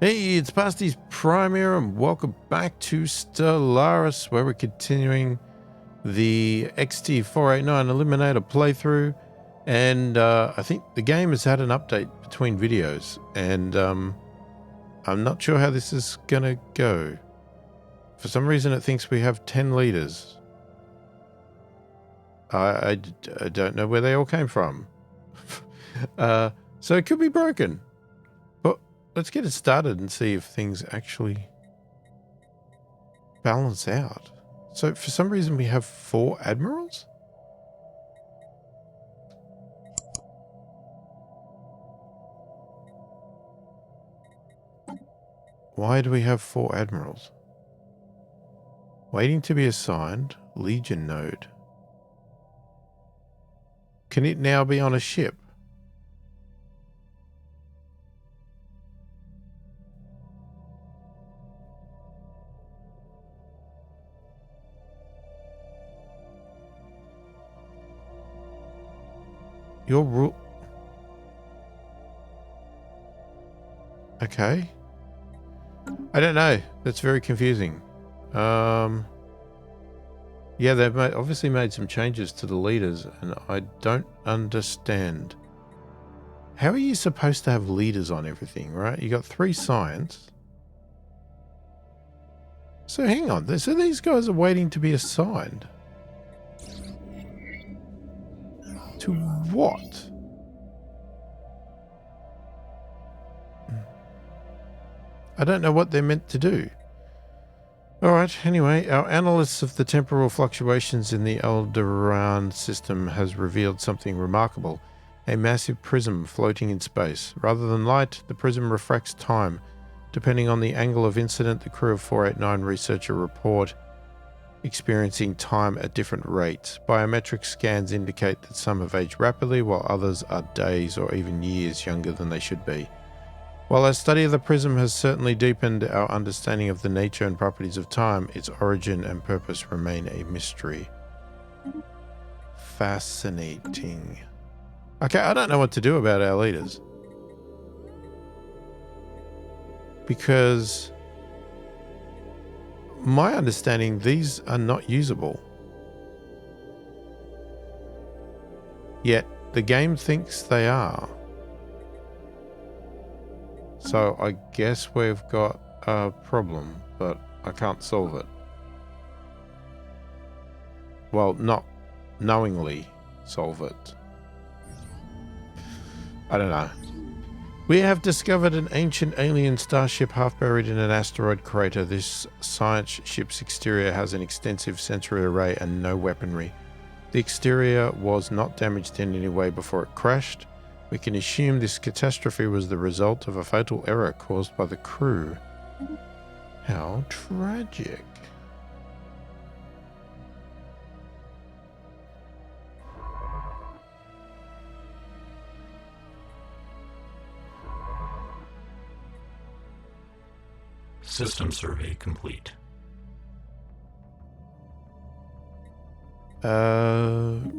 Hey, it's pasthisprime here, and welcome back to Stellaris, where we're continuing the XT-489 Eliminator playthrough. And I think the game has had an update between videos, and I'm not sure how this is going to go. For some reason, it thinks we have 10 leaders. I don't know where they all came from. So it could be broken. But let's get it started and see if things actually balance out. So for some reason we have 4 admirals? Why do we have 4 admirals? Waiting to be assigned, Legion node. Can it now be on a ship? Your rule... Okay. I don't know. That's very confusing. Yeah, they've obviously made some changes to the leaders, and I don't understand. How are you supposed to have leaders on everything, right? You got 3 science. So hang on. So these guys are waiting to be assigned. To what? I don't know what they're meant to do. Alright, anyway, our analysis of the temporal fluctuations in the Aldebaran system has revealed something remarkable. A massive prism floating in space. Rather than light, the prism refracts time. Depending on the angle of incident, the crew of 489 researcher report experiencing time at different rates. Biometric scans indicate that some have aged rapidly, while others are days or even years younger than they should be. While our study of the prism has certainly deepened our understanding of the nature and properties of time, its origin and purpose remain a mystery. Fascinating. Okay, I don't know what to do about our leaders. Because my understanding, these are not usable. Yet the game thinks they are. So I guess we've got a problem, but I can't solve it. Well, not knowingly solve it. I don't know. We have discovered an ancient alien starship half buried in an asteroid crater. This science ship's exterior has an extensive sensory array and no weaponry. The exterior was not damaged in any way before it crashed. We can assume this catastrophe was the result of a fatal error caused by the crew. How tragic. System survey complete.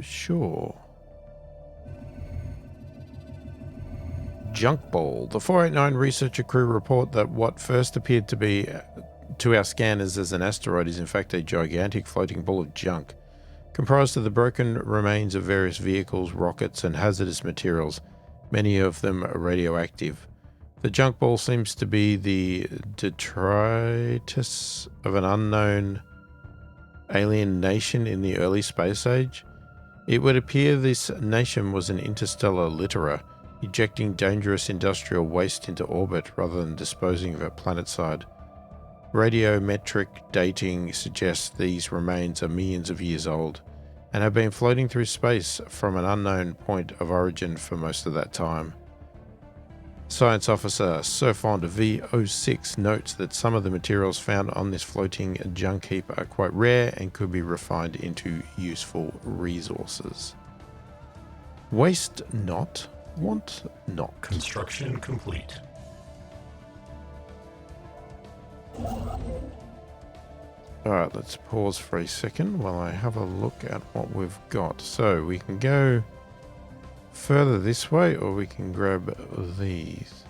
Sure. Junk ball. The 489 researcher crew report that what first appeared to be to our scanners as an asteroid is in fact a gigantic floating ball of junk, comprised of the broken remains of various vehicles, rockets, and hazardous materials, many of them radioactive. The junk ball seems to be the detritus of an unknown alien nation in the early space age. It would appear this nation was an interstellar litterer, ejecting dangerous industrial waste into orbit rather than disposing of it planetside. Radiometric dating suggests these remains are millions of years old and have been floating through space from an unknown point of origin for most of that time. Science officer Surfond V06 notes that some of the materials found on this floating junk heap are quite rare and could be refined into useful resources. Waste not, want not. Construction complete. Alright, let's pause for a second while I have a look at what we've got. So we can go further this way, or we can grab these.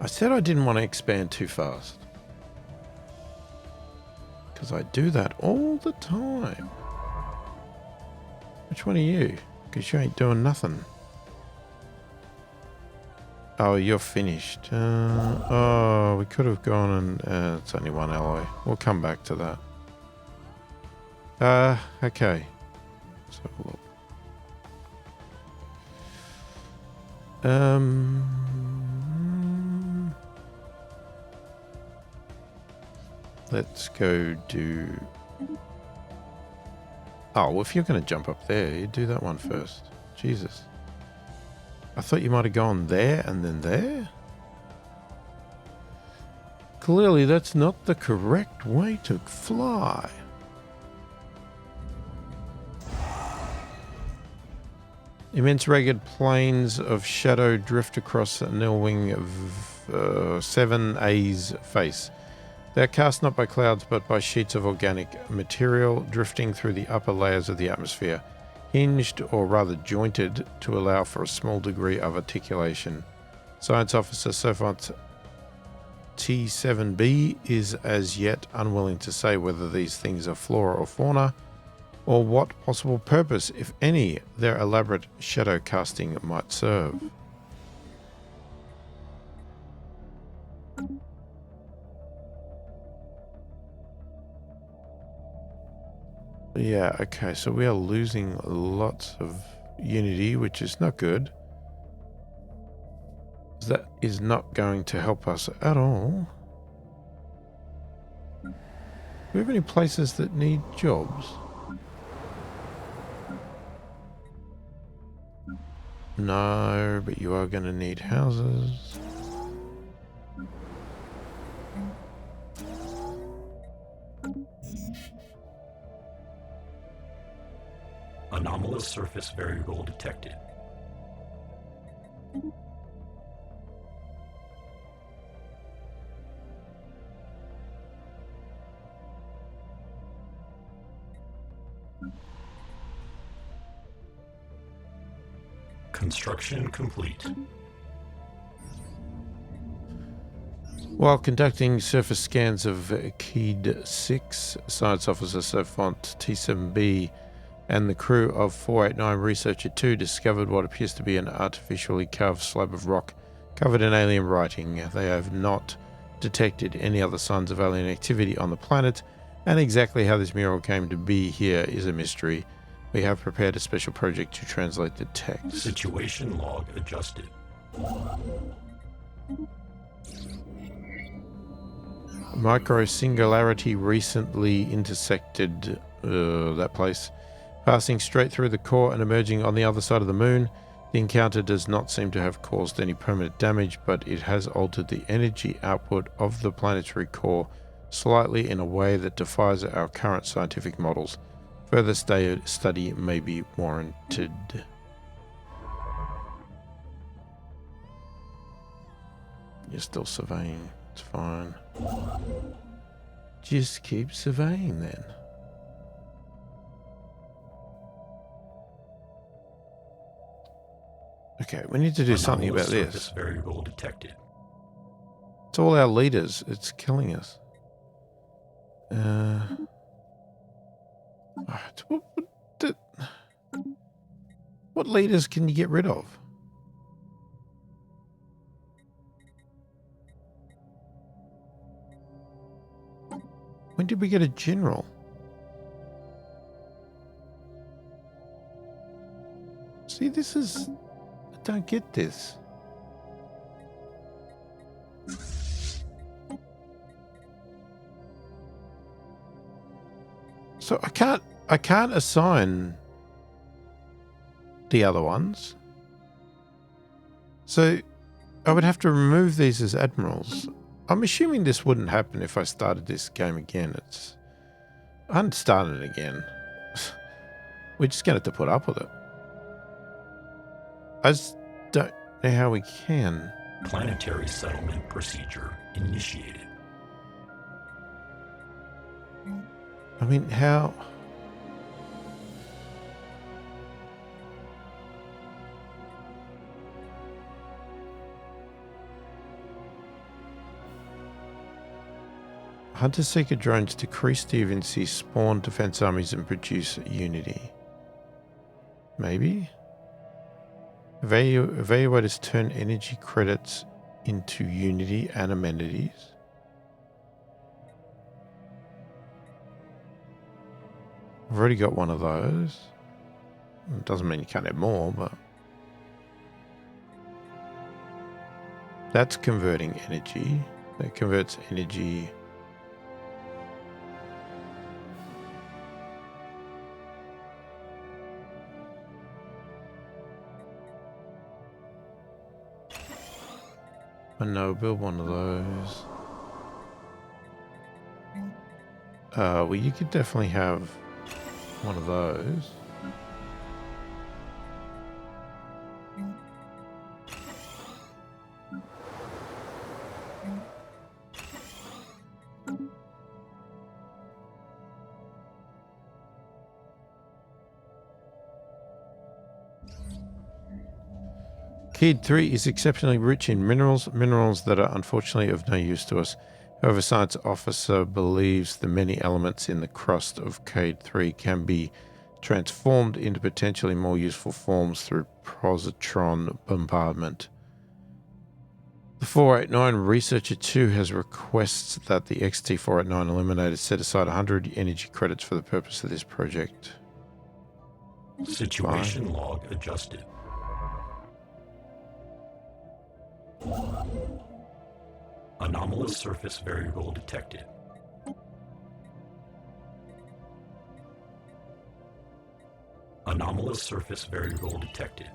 said I didn't want to expand too fast. Because I do that all the time. Which one are you? Because you ain't doing nothing. Oh, you're finished. Oh, we could have gone and... it's only one alloy. We'll come back to that. Okay. Let's have a look. Let's go do... Oh, well, if you're going to jump up there, you do that one first. Jesus. I thought you might have gone there and then there. Clearly, that's not the correct way to fly. Immense ragged plains of shadow drift across Nilwing 7A's face. They are cast not by clouds but by sheets of organic material drifting through the upper layers of the atmosphere, hinged or rather jointed to allow for a small degree of articulation. Science Officer Sofont T7B is as yet unwilling to say whether these things are flora or fauna, or what possible purpose, if any, their elaborate shadow casting might serve. Yeah, okay, so we are losing lots of unity, which is not good. That is not going to help us at all. Do we have any places that need jobs? No, but you are going to need houses. Anomalous surface variable detected. Construction complete. While conducting surface scans of Keed 6, Science Officer Sofont T7B and the crew of 489 Researcher 2 discovered what appears to be an artificially carved slab of rock covered in alien writing. They have not detected any other signs of alien activity on the planet, and exactly how this mural came to be here is a mystery. We have prepared a special project to translate the text. Situation log adjusted. Micro-singularity recently intersected that place, passing straight through the core and emerging on the other side of the moon. The encounter does not seem to have caused any permanent damage, but it has altered the energy output of the planetary core slightly in a way that defies our current scientific models. Further study may be warranted. You're still surveying. It's fine. Just keep surveying then. Okay, we need to do something about this. Variable detected. It's all our leaders. It's killing us. What leaders can you get rid of? When did we get a general? See, this is... I don't get this. So I can't assign the other ones. So I would have to remove these as admirals. I'm assuming this wouldn't happen if I started this game again. I hadn't started it again. We're just going to have to put up with it. I just don't know how we can. Planetary settlement procedure initiated. I mean, how... Hunter-seeker drones decrease deviancy, spawn defense armies, and produce unity. Maybe? Evaluators turn energy credits into unity and amenities. I've already got one of those. It doesn't mean you can't have more, but... That's converting energy. That converts energy... I know, build one of those. Well, you could definitely have one of those. Keyd 3 is exceptionally rich in minerals that are unfortunately of no use to us. However, Science Officer believes the many elements in the crust of Keyd 3 can be transformed into potentially more useful forms through positron bombardment. The 489 Researcher 2 has requests that the XT-489 Eliminator set aside 100 energy credits for the purpose of this project. Situation log adjusted. Anomalous surface variable detected. Anomalous surface variable detected.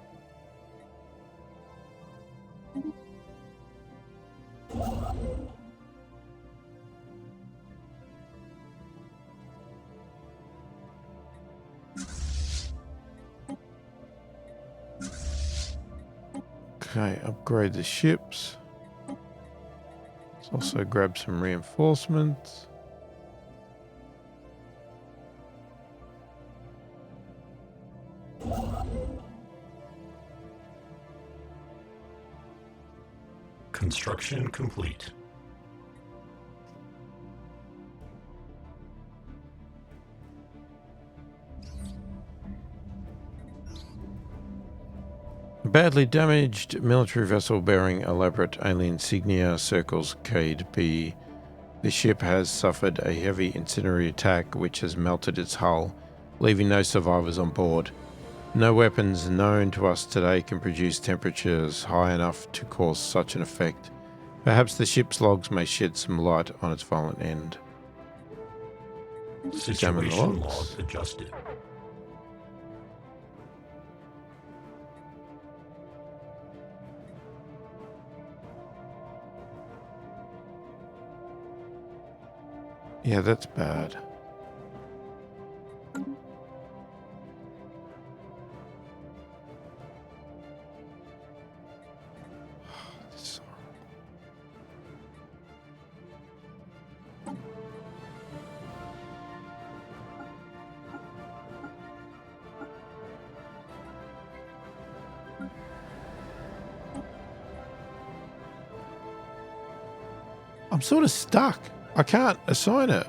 Okay, upgrade the ships. Let's also grab some reinforcements. Construction complete. Badly damaged military vessel bearing elaborate alien insignia circles Keyd B. The ship has suffered a heavy incendiary attack which has melted its hull, leaving no survivors on board. No weapons known to us today can produce temperatures high enough to cause such an effect. Perhaps the ship's logs may shed some light on its violent end. Situation log adjusted. Yeah, that's bad. I'm sort of stuck. I can't assign it.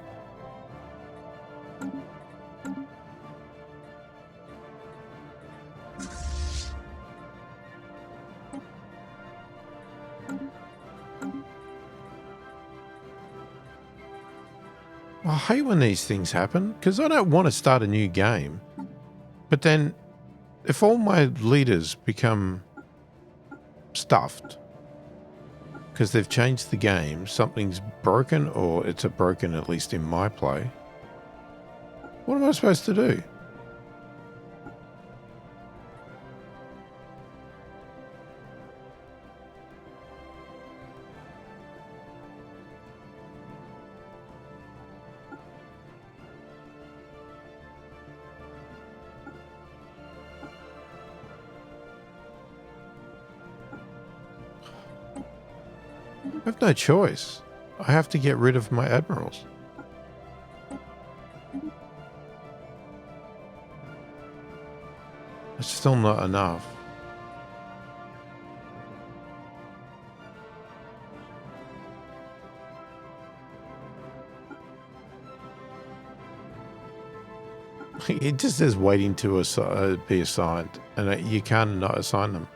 I hate when these things happen because I don't want to start a new game. But then if all my leaders become stuffed because they've changed the game, something's broken, or it's a broken at least in my play, what am I supposed to do? I have no choice. I have to get rid of my admirals. It's still not enough. It just says waiting to be assigned, and you can't not assign them.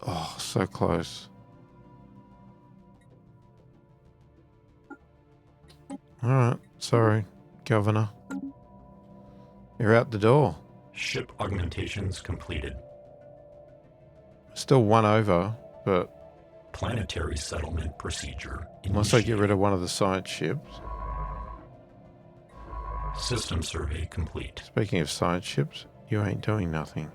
Oh, so close. Alright, sorry, Governor. You're out the door. Ship augmentations completed. Still one over, but Planetary settlement procedure unless I get rid of one of the science ships. System survey complete. Speaking of science ships, you ain't doing nothing.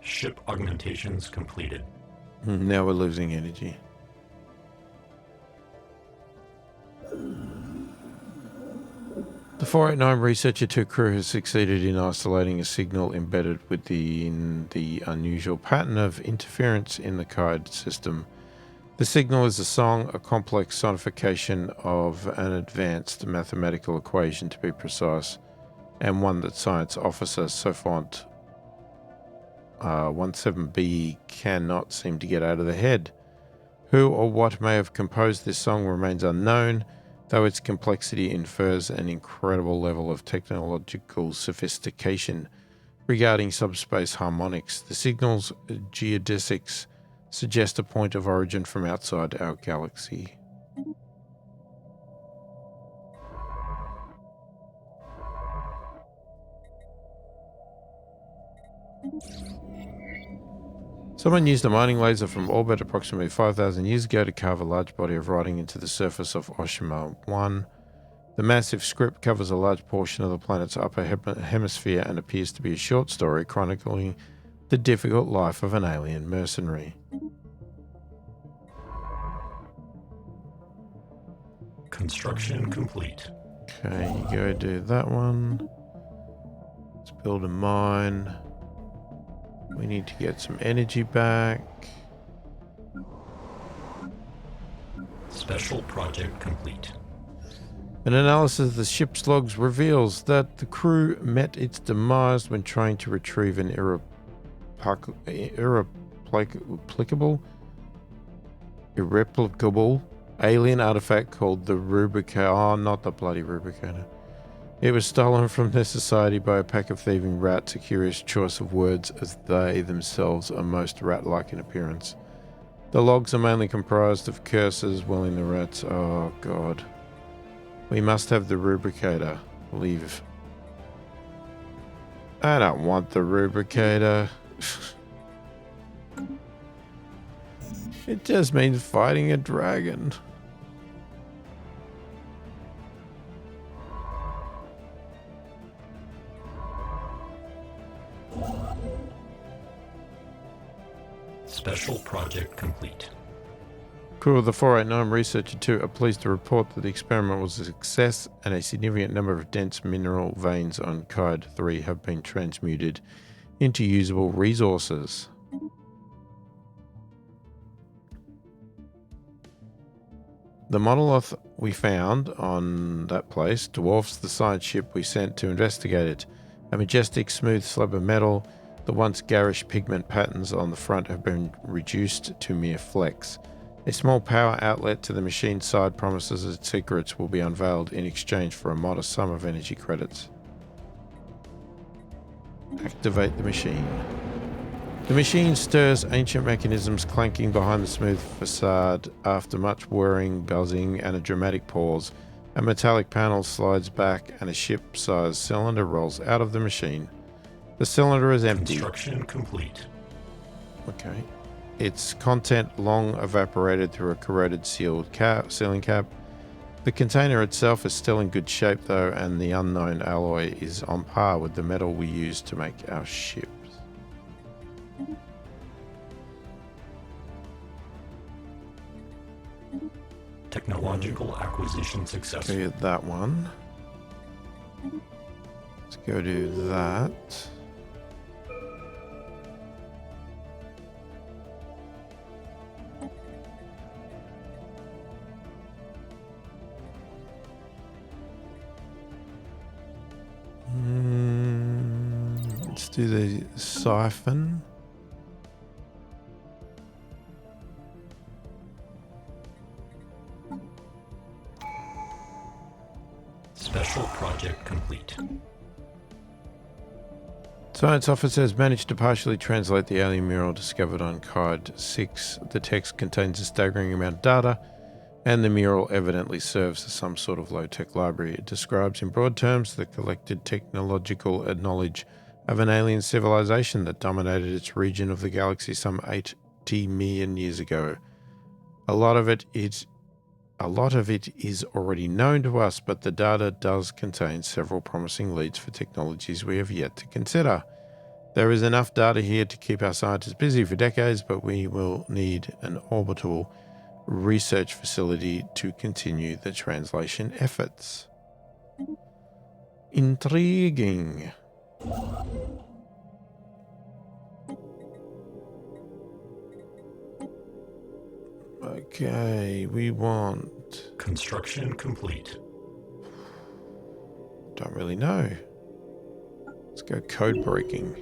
Ship augmentations completed. Now we're losing energy. The 489 Researcher 2 crew has succeeded in isolating a signal embedded within the unusual pattern of interference in the code system. The signal is a song, a complex sonification of an advanced mathematical equation to be precise, and one that Science Officer Sofont 17B cannot seem to get out of the head. Who or what may have composed this song remains unknown, though its complexity infers an incredible level of technological sophistication. Regarding subspace harmonics, the signal's geodesics suggest a point of origin from outside our galaxy. Someone used a mining laser from orbit approximately 5,000 years ago to carve a large body of writing into the surface of Oshima 1. The massive script covers a large portion of the planet's upper hemisphere and appears to be a short story chronicling the difficult life of an alien mercenary. Construction complete. Okay, you go do that one. Let's build a mine. We need to get some energy back. Special project complete. An analysis of the ship's logs reveals that the crew met its demise when trying to retrieve an irreplicable alien artifact called the Rubricator. Oh, not the bloody Rubricator. It was stolen from their society by a pack of thieving rats, a curious choice of words as they themselves are most rat-like in appearance. The logs are mainly comprised of curses whirling the rats. Oh god. We must have the Rubricator. Leave. I don't want the Rubricator. It just means fighting a dragon. Special project complete. Crew of the 489 Researcher 2 are pleased to report that the experiment was a success and a significant number of dense mineral veins on Kaid 3 have been transmuted into usable resources. The monolith we found on that place dwarfs the science ship we sent to investigate it. A majestic, smooth slab of metal, the once garish pigment patterns on the front have been reduced to mere flecks. A small power outlet to the machine's side promises its secrets will be unveiled in exchange for a modest sum of energy credits. Activate the machine. The machine stirs ancient mechanisms clanking behind the smooth facade. After much whirring, buzzing, and a dramatic pause, a metallic panel slides back and a ship-sized cylinder rolls out of the machine. The cylinder is empty. Construction complete. Okay. Its content long evaporated through a corroded sealed sealing cap. The container itself is still in good shape though, and the unknown alloy is on par with the metal we use to make our ships. Technological acquisition successful. Go get that one. Let's go do that. Let's do the siphon. Special project complete. Science officer has managed to partially translate the alien mural discovered on Card 6. The text contains a staggering amount of data, and the mural evidently serves as some sort of low-tech library. It describes in broad terms the collected technological knowledge of an alien civilization that dominated its region of the galaxy some 80 million years ago. A lot of it is already known to us, but the data does contain several promising leads for technologies we have yet to consider. There is enough data here to keep our scientists busy for decades, but we will need an orbital research facility to continue the translation efforts. Intriguing. Okay, we want... Construction complete. Don't really know. Let's go code breaking.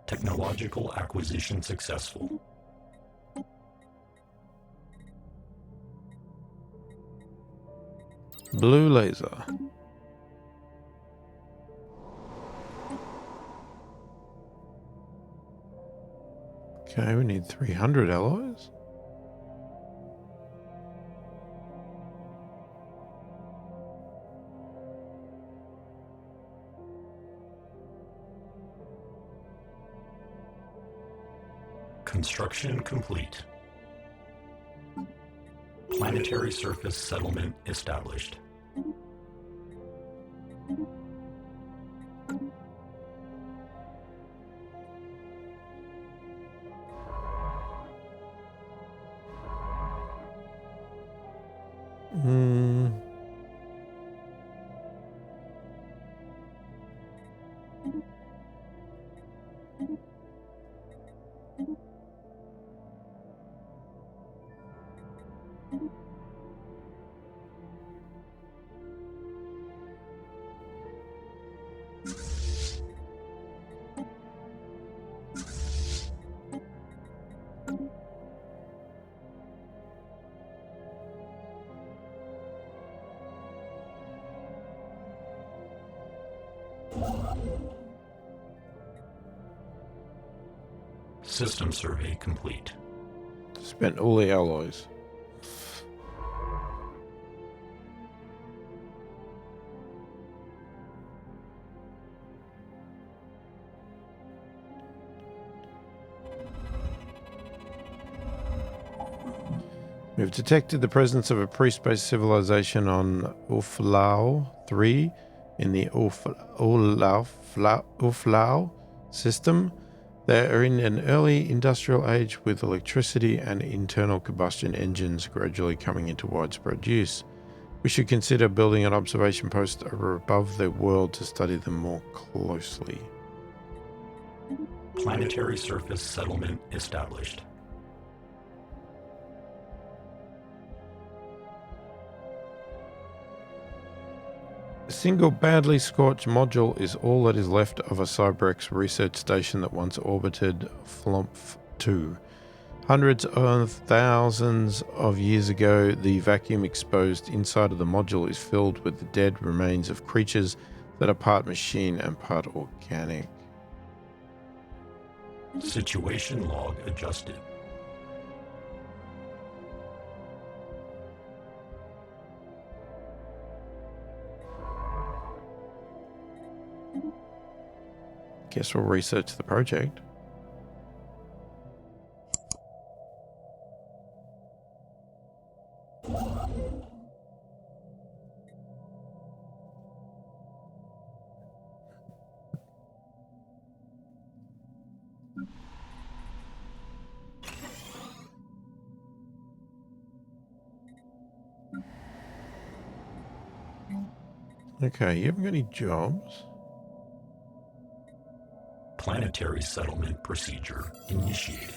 Technological acquisition successful. Blue laser. Okay, we need 300 alloys. Construction complete. Planetary surface settlement established. System survey complete. Spent all the alloys. We've detected the presence of a pre-space civilization on Uflao 3 in the Uflao system. They are in an early industrial age with electricity and internal combustion engines gradually coming into widespread use. We should consider building an observation post above their world to study them more closely. Planetary surface settlement established. A single badly scorched module is all that is left of a Cybrex research station that once orbited Flump 2. Hundreds of thousands of years ago, the vacuum exposed inside of the module is filled with the dead remains of creatures that are part machine and part organic. Situation log adjusted. Guess we'll research the project. Okay, you haven't got any jobs? Planetary settlement procedure initiated.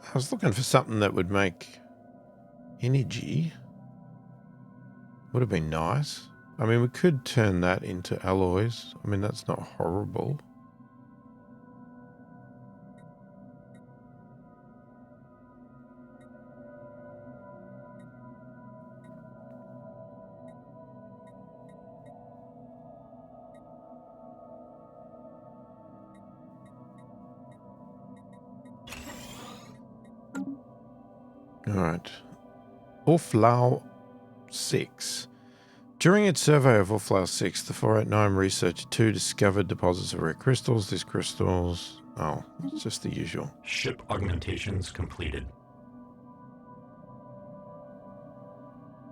I was looking for something that would make energy. Would have been nice. I mean, we could turn that into alloys. I mean, that's not horrible. Alright. Orflau 6. During its survey of Orflau 6, the 489 Researcher 2 discovered deposits of rare crystals. These crystals... Oh, it's just the usual. Ship augmentations completed.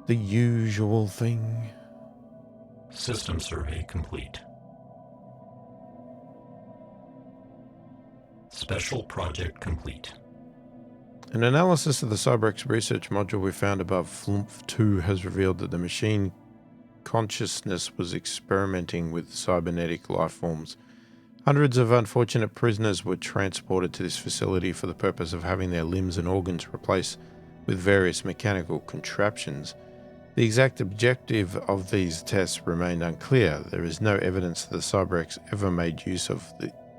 The usual thing. System survey complete. Special project complete. An analysis of the Cybrex research module we found above Flumph 2 has revealed that the machine consciousness was experimenting with cybernetic life forms. Hundreds of unfortunate prisoners were transported to this facility for the purpose of having their limbs and organs replaced with various mechanical contraptions. The exact objective of these tests remained unclear. There is no evidence that the Cybrex ever made use of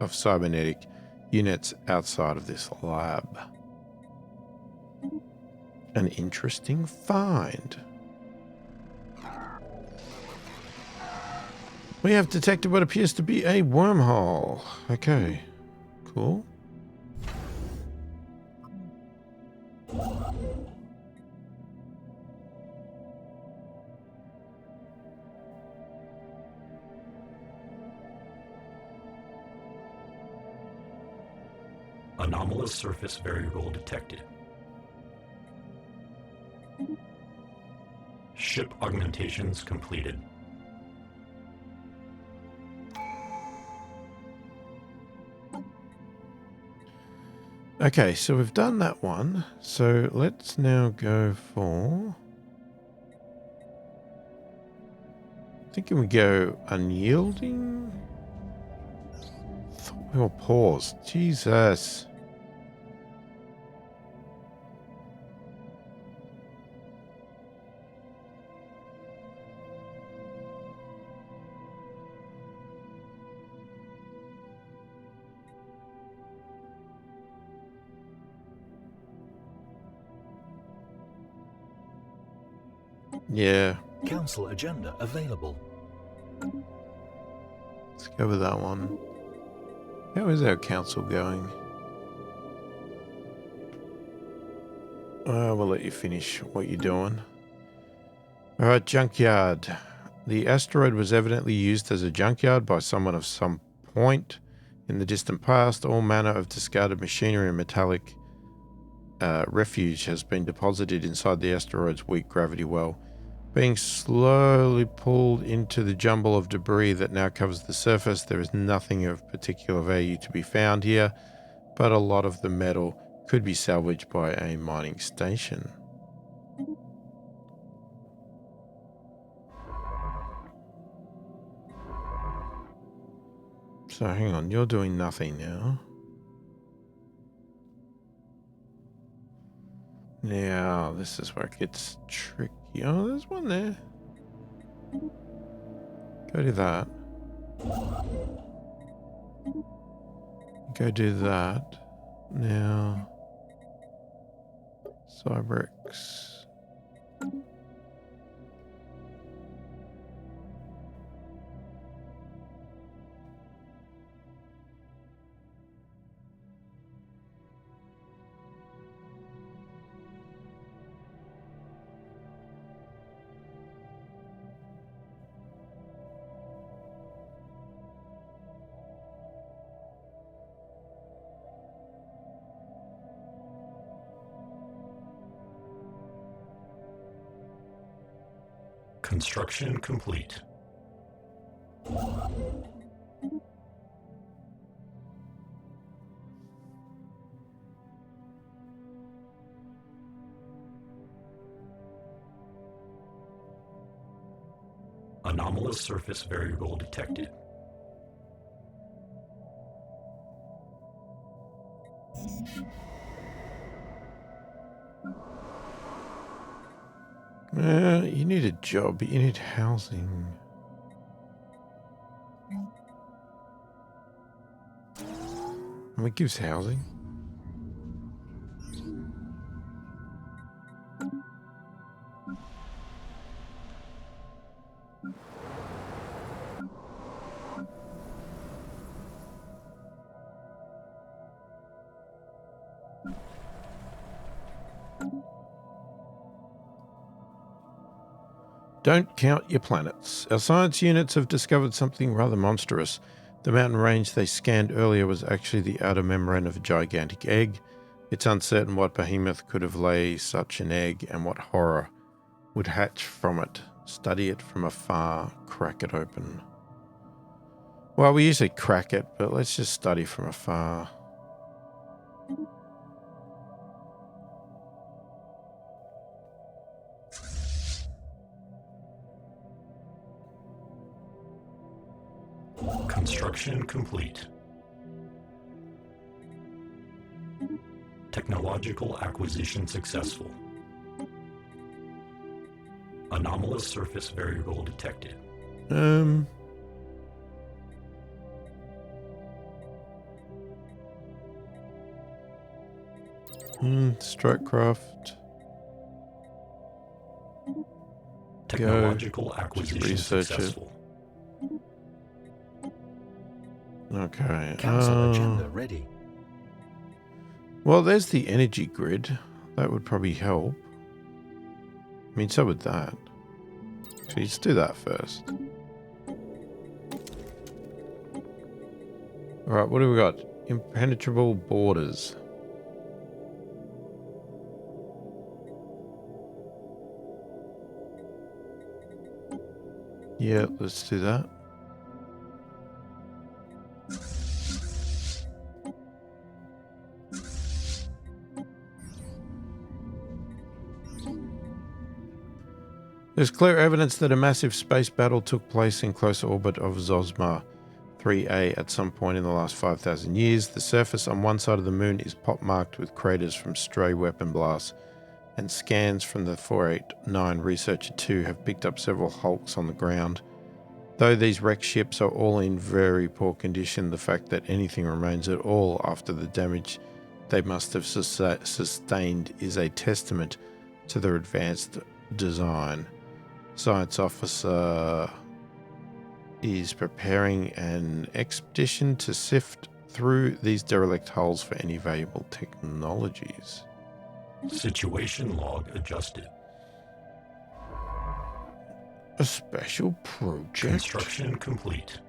cybernetic units outside of this lab. An interesting find. We have detected what appears to be a wormhole. Okay, cool. Anomalous surface variable detected. Ship augmentations completed. Okay, so we've done that one. So let's now go for... Thinking we go unyielding? Thought we were paused. Jesus. Yeah. Council agenda available. Let's go with that one. How is our council going? We'll let you finish what you're doing. Alright, junkyard. The asteroid was evidently used as a junkyard by someone of some point in the distant past. All manner of discarded machinery and metallic refuge has been deposited inside the asteroid's weak gravity well, being slowly pulled into the jumble of debris that now covers the surface. There is nothing of particular value to be found here, but a lot of the metal could be salvaged by a mining station. So hang on, you're doing nothing now. Now, this is where it gets tricky. Oh, there's one there. Go do that. Go do that. Now, Cybrex. Construction complete. Anomalous surface variable detected. You need a job, but you need housing. And what gives housing? Don't count your planets. Our science units have discovered something rather monstrous. The mountain range they scanned earlier was actually the outer membrane of a gigantic egg. It's uncertain what behemoth could have laid such an egg and what horror would hatch from it. Study it from afar, crack it open. Well, we usually crack it, but let's just study from afar. Construction complete. Technological acquisition successful. Anomalous surface variable detected. Strutecraft. Technological acquisition research it. successful. Okay. Council agenda ready. Well, there's the energy grid. That would probably help. I mean, so would that. So let's do that first. Alright, what do we got? Impenetrable borders. Yeah, let's do that. There's clear evidence that a massive space battle took place in close orbit of Zosma 3A at some point in the last 5,000 years. The surface on one side of the moon is pockmarked with craters from stray weapon blasts, and scans from the 489 Researcher 2 have picked up several hulks on the ground. Though these wrecked ships are all in very poor condition, the fact that anything remains at all after the damage they must have sustained is a testament to their advanced design. Science officer is preparing an expedition to sift through these derelict hulls for any valuable technologies. Situation log adjusted. A special project? Construction complete.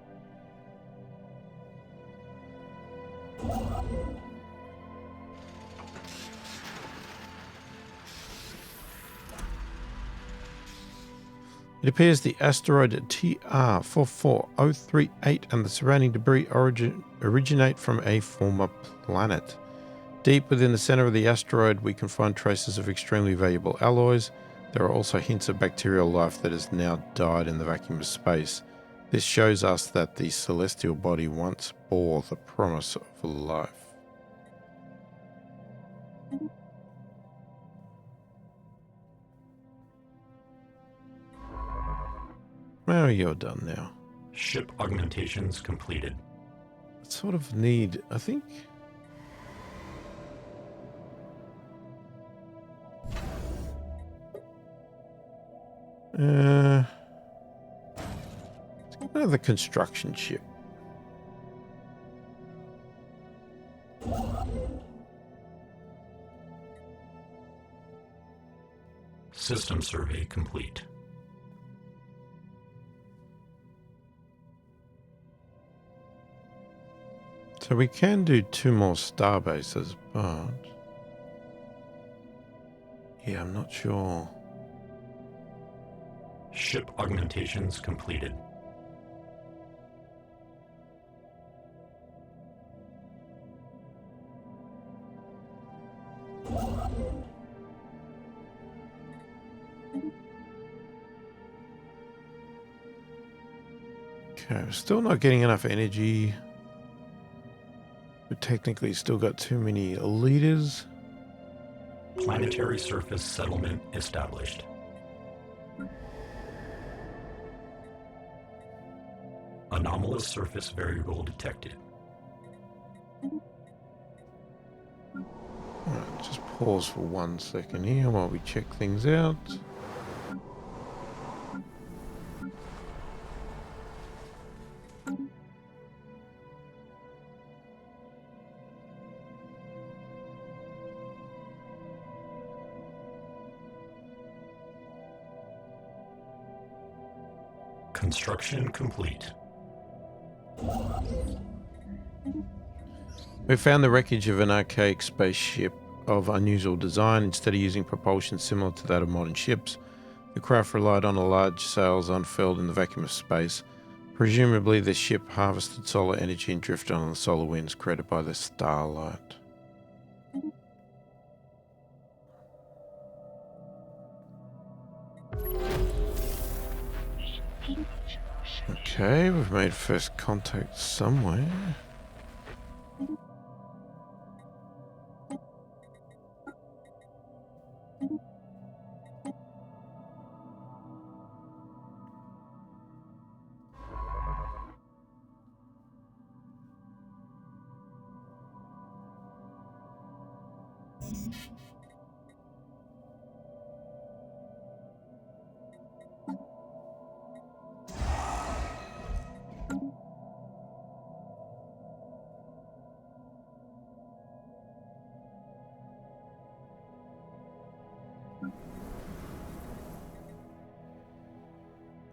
It appears the asteroid TR44038 and the surrounding debris originate from a former planet. Deep within the center of the asteroid, we can find traces of extremely valuable alloys. There are also hints of bacterial life that has now died in the vacuum of space. This shows us that the celestial body once bore the promise of life. Well, you're done now. Ship augmentations completed. Sort of need, I think. Another construction ship. System survey complete. So we can do 2 more star bases, but yeah, I'm not sure. Ship augmentations completed. Okay, we're still not getting enough energy. We technically still got too many liters. Planetary surface settlement established. Anomalous surface variable detected. Alright, just pause for 1 second here while we check things out. Construction complete. We found the wreckage of an archaic spaceship of unusual design. Instead of using propulsion similar to that of modern ships, the craft relied on a large sails unfurled in the vacuum of space. Presumably, the ship harvested solar energy and drifted on the solar winds created by the starlight. Okay, we've made first contact somewhere.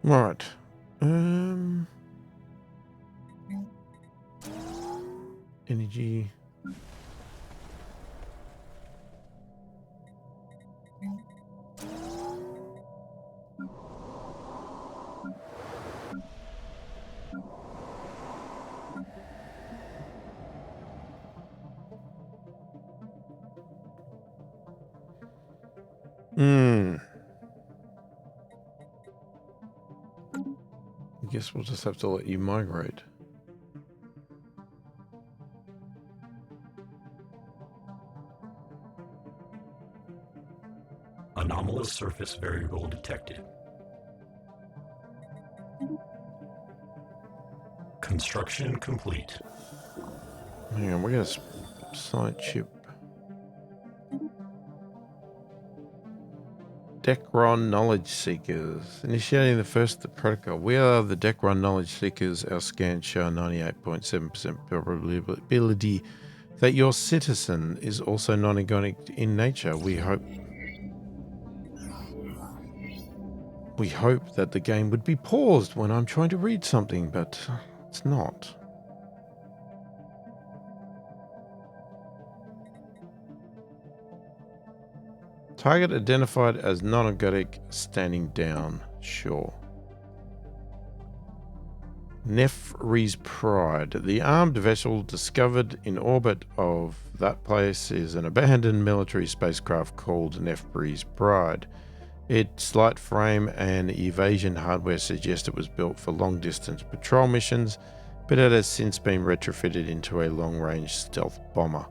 Right. Energy. I guess we'll just have to let you migrate. Anomalous surface variable detected. Construction complete. Hang on, we got a site ship. Dekron Knowledge Seekers. Initiating the first protocol. We are the Dekron Knowledge Seekers. Our scans show 98.7% probability that your citizen is also non-organic in nature. We hope that the game would be paused when I'm trying to read something, but it's not. Target identified as non-organic, standing down. Sure. Nefri's Pride. The armed vessel discovered in orbit of that place is an abandoned military spacecraft called Nefri's Pride. Its light frame and evasion hardware suggest it was built for long-distance patrol missions, but it has since been retrofitted into a long-range stealth bomber.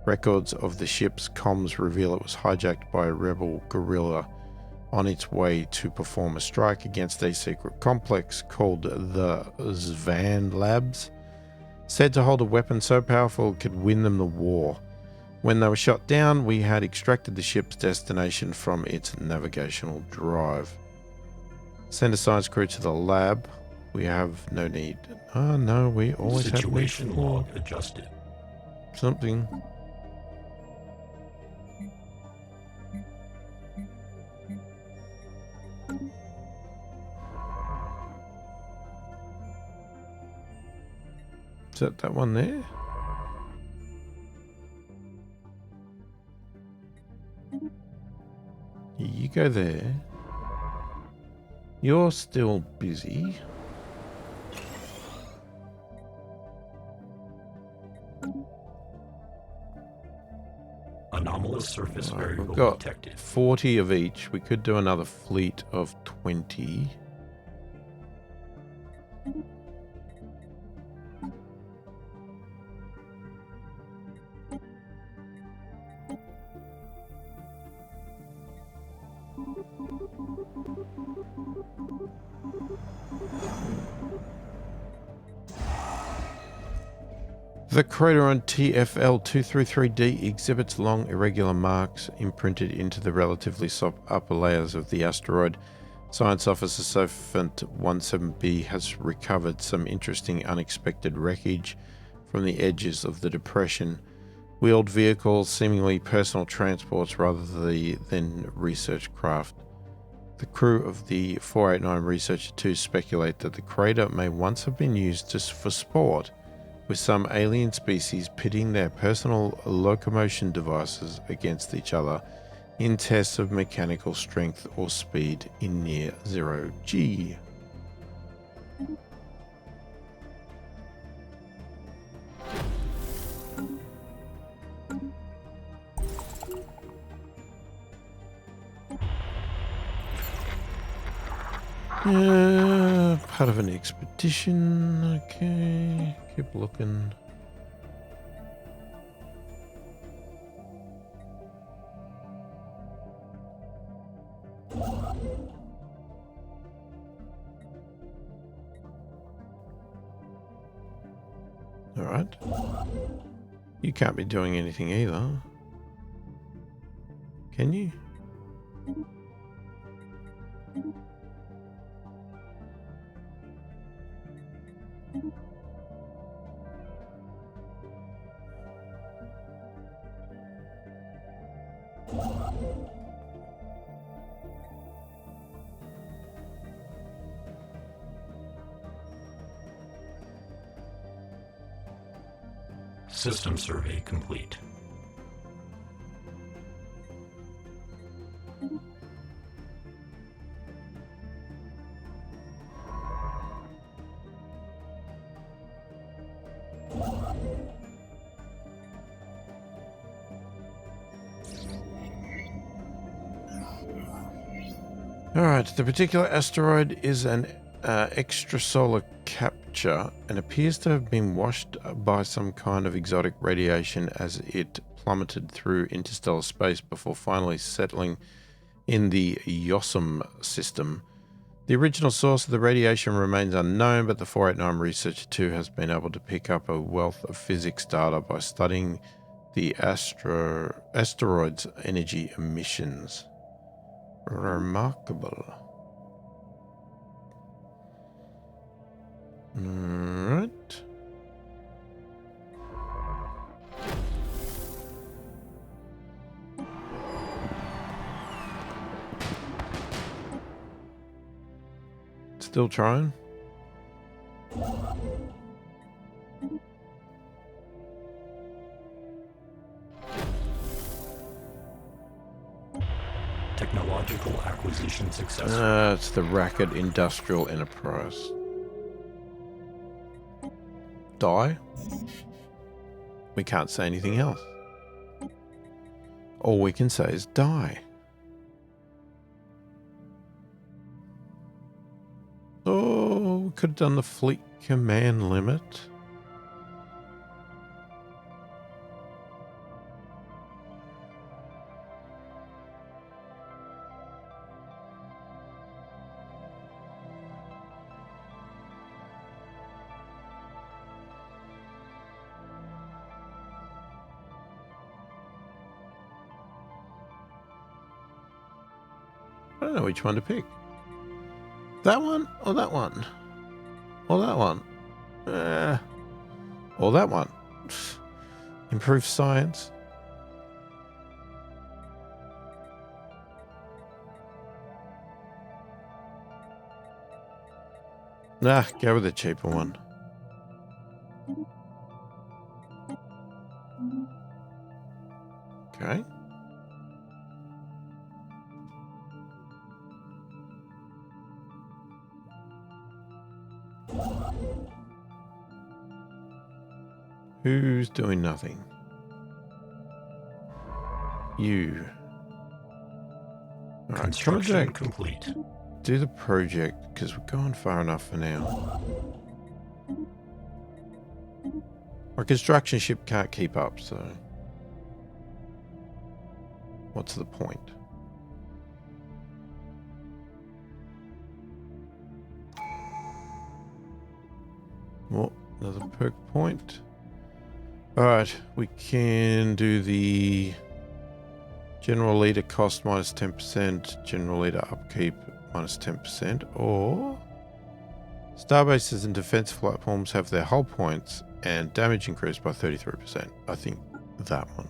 Records of the ship's comms reveal it was hijacked by a rebel guerrilla on its way to perform a strike against a secret complex called the Zvan Labs, said to hold a weapon so powerful it could win them the war. When they were shot down, we had extracted the ship's destination from its navigational drive. Send a science crew to the lab. We have no need. Oh no, we always have need Situation for log adjusted. something. Is that one there? You go there. You're still busy. Anomalous surface Right, we've variable got detected. 40 of each. We could do another fleet of 20. The crater on TFL-233d exhibits long irregular marks imprinted into the relatively soft upper layers of the asteroid. Science Officer Sophant 17B has recovered some interesting unexpected wreckage from the edges of the depression. Wheeled vehicles, seemingly personal transports rather than research craft. The crew of the 489 Researcher 2 speculate that the crater may once have been used just for sport, with some alien species pitting their personal locomotion devices against each other in tests of mechanical strength or speed in near zero G. Part of an expedition. Okay, keep looking. All right. You can't be doing anything either. Can you? System survey complete. Alright, the particular asteroid is an extrasolar capture and appears to have been washed by some kind of exotic radiation as it plummeted through interstellar space before finally settling in the Yossum system. The original source of the radiation remains unknown, but the 489 Researcher 2 has been able to pick up a wealth of physics data by studying the asteroid's energy emissions. Remarkable. Alright. Still trying? Technological acquisition successful. It's the Racket Industrial Enterprise. Die? We can't say anything else. All we can say is die. Oh, we could have done the fleet command limit. I don't know which one to pick. That one or that one? Or that one? Or that one. Improve science. Nah, go with the cheaper one. Okay. Who's doing nothing? You. All right, Construction complete. do the project because we've gone far enough for now. Our construction ship can't keep up, so what's the point? Well, another perk point. Alright, we can do the general leader cost minus 10%, general leader upkeep minus 10%, or starbases and defense platforms have their hull points and damage increased by 33%. I think that one.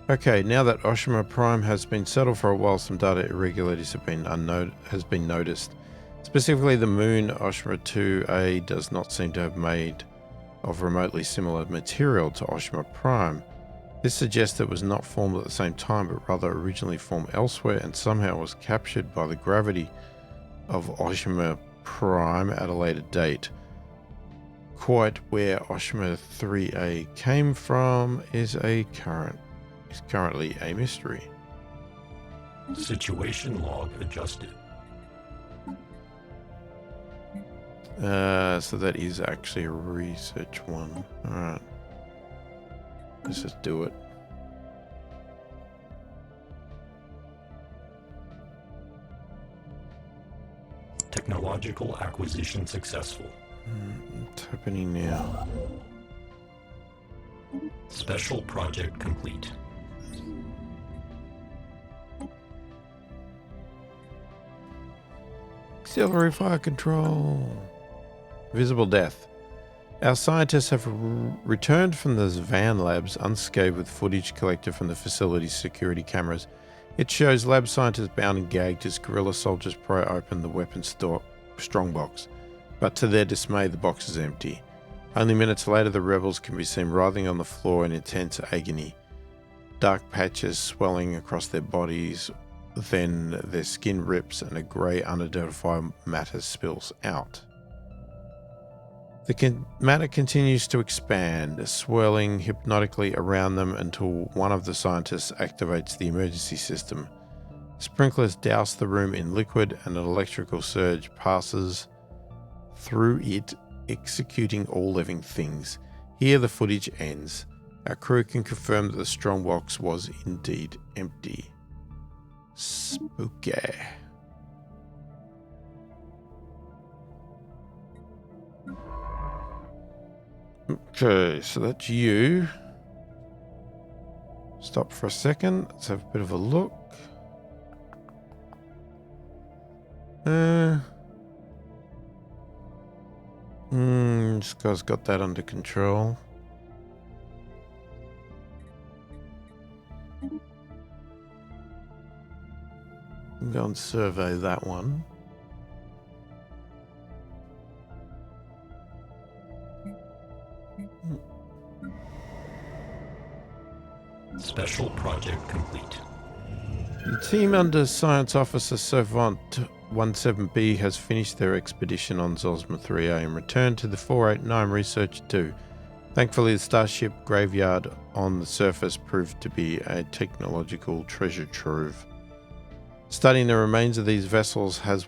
Okay, now that Oshima Prime has been settled for a while, some data irregularities have been noticed. Specifically, the moon Oshima 2A does not seem to have made of remotely similar material to Oshima Prime. This suggests it was not formed at the same time, but rather originally formed elsewhere and somehow was captured by the gravity of Oshima Prime at a later date. Quite where Oshima 3A came from is currently a mystery. Situation log adjusted. So that is actually a research one. Alright. Let's just do it. Technological acquisition successful. What's happening now? Special project complete. Auxiliary fire control. Visible death. Our scientists have returned from the Zvan labs unscathed with footage collected from the facility's security cameras. It shows lab scientists bound and gagged as guerrilla soldiers pry open the weapons strongbox. But to their dismay, the box is empty. Only minutes later, the rebels can be seen writhing on the floor in intense agony. Dark patches swelling across their bodies, then their skin rips and a grey unidentified matter spills out. The matter continues to expand, swirling hypnotically around them until one of the scientists activates the emergency system. Sprinklers douse the room in liquid and an electrical surge passes through it, executing all living things. Here the footage ends. Our crew can confirm that the strongbox was indeed empty. Spooky. Okay, so that's you. Stop for a second. Let's have a bit of a look. This guy's got that under control. Go and survey that one. Special project complete. The team under Science Officer Savant 17B has finished their expedition on Zosma 3A and returned to the 489 Research 2. Thankfully, the starship graveyard on the surface proved to be a technological treasure trove. Studying the remains of these vessels has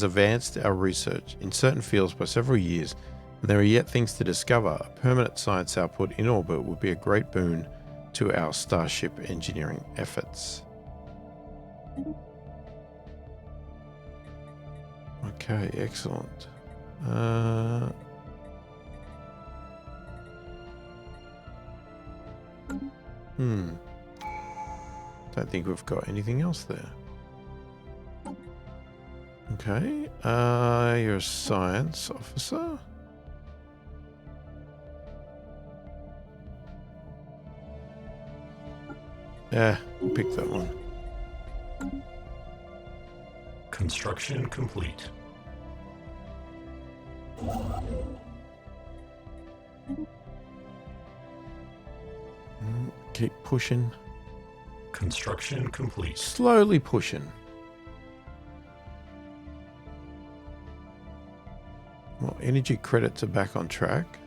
advanced our research in certain fields by several years, and there are yet things to discover. A permanent science output in orbit would be a great boon to our starship engineering efforts. Okay, excellent. Don't think we've got anything else there. Okay, you're a science officer. Yeah, we'll pick that one. Construction complete. Keep pushing. Construction complete. Slowly pushing. Well, energy credits are back on track.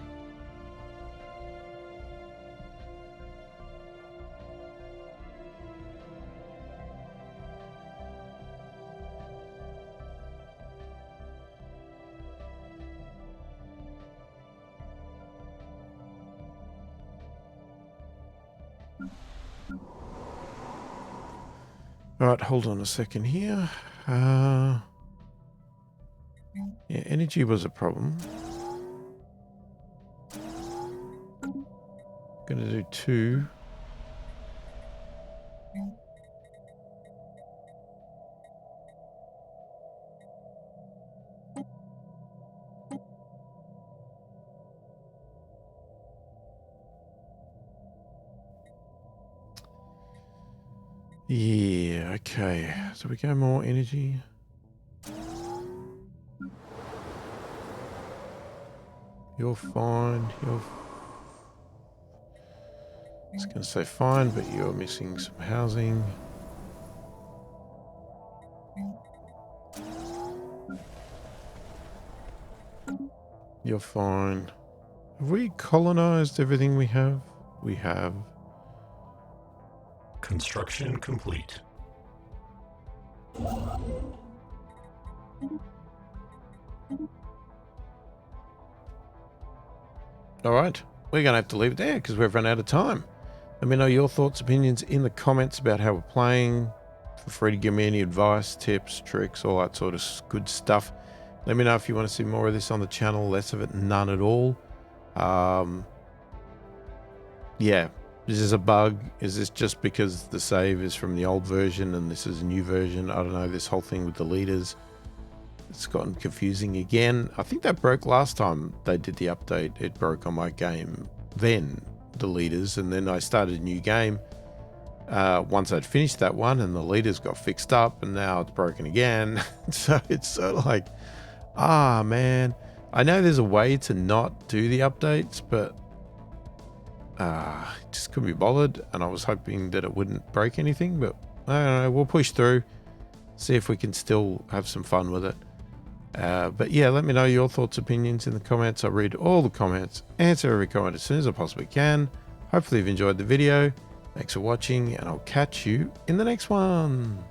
All right, hold on a second here. Yeah, energy was a problem. Gonna do 2. Yeah, okay. So we go more energy. You're fine. I was going to say fine, but you're missing some housing. You're fine. Have we colonized everything we have? We have. Construction complete. All right, we're going to have to leave it there because we've run out of time. Let me know your thoughts, opinions in the comments about how we're playing. Feel free to give me any advice, tips, tricks, all that sort of good stuff. Let me know if you want to see more of this on the channel, less of it, none at all. Yeah, is this a bug? Is this just because the save is from the old version and this is a new version? I don't know, this whole thing with the leaders. It's gotten confusing again. I think that broke last time they did the update. It broke on my game then, the leaders, and then I started a new game once I'd finished that one and the leaders got fixed up and now it's broken again. So it's sort of like, man, I know there's a way to not do the updates, but just couldn't be bothered, and I was hoping that it wouldn't break anything, but I don't know, we'll push through, see if we can still have some fun with it. But yeah, let me know your thoughts, opinions in the comments. I read all the comments, answer every comment as soon as I possibly can. Hopefully you've enjoyed the video. Thanks for watching, and I'll catch you in the next one.